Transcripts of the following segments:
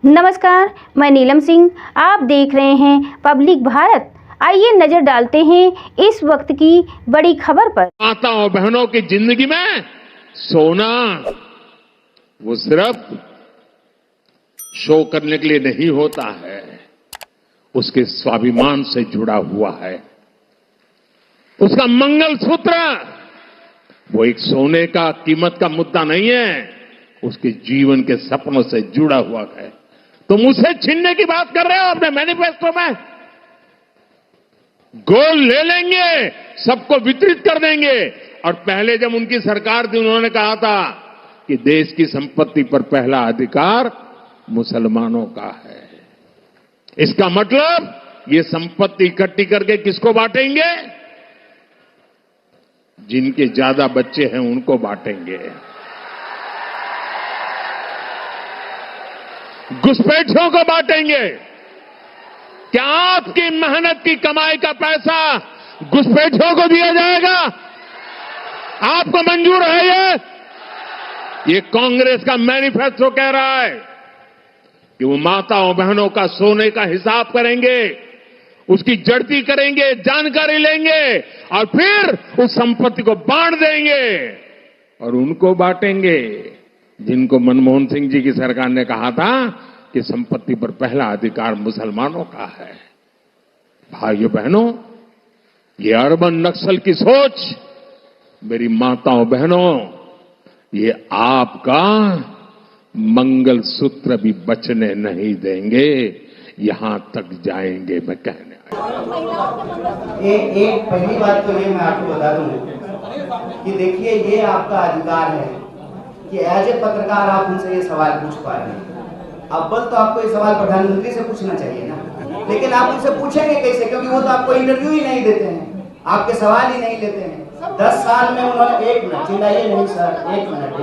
नमस्कार, मैं नीलम सिंह। आप देख रहे हैं पब्लिक भारत। आइए नजर डालते हैं इस वक्त की बड़ी खबर पर। माताओं बहनों की जिंदगी में सोना वो सिर्फ शो करने के लिए नहीं होता है, उसके स्वाभिमान से जुड़ा हुआ है। उसका मंगलसूत्र वो एक सोने का कीमत का मुद्दा नहीं है, उसके जीवन के सपनों से जुड़ा हुआ है। तुम उसे छीनने की बात कर रहे हो अपने मैनिफेस्टो में। गोल्ड ले लेंगे, सबको वितरित कर देंगे। और पहले जब उनकी सरकार थी उन्होंने कहा था कि देश की संपत्ति पर पहला अधिकार मुसलमानों का है। इसका मतलब ये संपत्ति इकट्ठी करके किसको बांटेंगे? जिनके ज्यादा बच्चे हैं उनको बांटेंगे। घुसपैठियों को बांटेंगे। क्या आपकी मेहनत की कमाई का पैसा घुसपैठियों को दिया जाएगा? आपको मंजूर है ये कांग्रेस का मैनिफेस्टो कह रहा है कि वो माताओं बहनों का सोने का हिसाब करेंगे, उसकी जड़ती करेंगे, जानकारी लेंगे और फिर उस संपत्ति को बांट देंगे। और उनको बांटेंगे जिनको मनमोहन सिंह जी की सरकार ने कहा था कि संपत्ति पर पहला अधिकार मुसलमानों का है। भाइयों बहनों, ये अर्बन नक्सल की सोच, मेरी माताओं बहनों, ये आपका मंगलसूत्र भी बचने नहीं देंगे, यहां तक जाएंगे। मैं कहने एक पहली बात तो ये मैं आपको बता दूं कि देखिए ये आपका अधिकार है कि एज ए पत्रकार आप उनसे ये सवाल पूछ पा रहे हैं। अव्वल तो आपको ये सवाल प्रधानमंत्री से पूछना चाहिए ना, लेकिन आप उनसे पूछेंगे कैसे, क्योंकि वो तो आपको इंटरव्यू ही नहीं देते हैं, आपके सवाल ही नहीं लेते हैं। 10 साल में उन्होंने, एक मिनट चिल्लाइए नहीं सर, एक मिनट।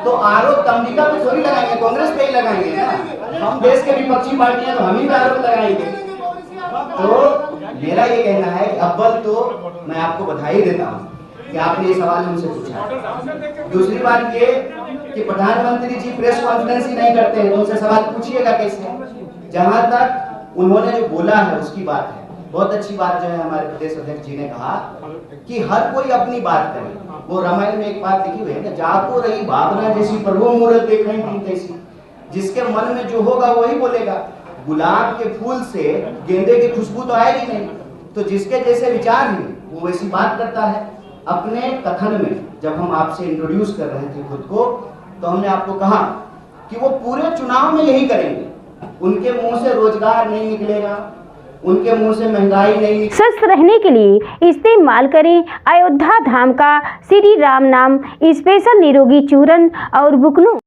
तो आरोप अंबिका पे थोड़ी लगाएंगे, कांग्रेस पे ही लगाएंगे ना। हम देश के विपक्षी पार्टी हैं तो हम ही पे आरोप लगाएंगे। तो मेरा ये कहना है कि अव्वल तो मैं आपको बधाई देता हूँ कि आपने ये सवाल हमसे पूछा। दूसरी बात ये कि प्रधानमंत्री जी प्रेस कॉन्फ्रेंस ही नहीं करते हैं तो उनसे सवाल पूछिएगा कैसे। जहां तक उन्होंने जो बोला है उसकी बात है, बहुत अच्छी बात जो है हमारे प्रदेश अध्यक्ष जी ने कहा कि हर कोई अपनी बात करे। वो रामायण में एक बात लिखी हुई है ना, जाको रही भावना जैसी प्रभु मूरत देखें तीन तैसी। जिसके मन में जो होगा वही बोलेगा। गुलाब के फूल से गेंदे की खुशबू तो आएगी नहीं, तो जिसके जैसे विचार हैं वो वैसी बात करता है। अपने कथन में जब हम आपसे इंट्रोड्यूस कर रहे थे खुद को, तो हमने आपको कहा कि वो पूरे चुनाव में यही करेंगे। उनके मुंह से रोजगार नहीं निकलेगा, उनके मुंह से महंगाई नहीं। स्वस्थ रहने के लिए इस्तेमाल करें अयोध्या धाम का श्री राम नाम स्पेशल निरोगी चूर्ण और बुकनों।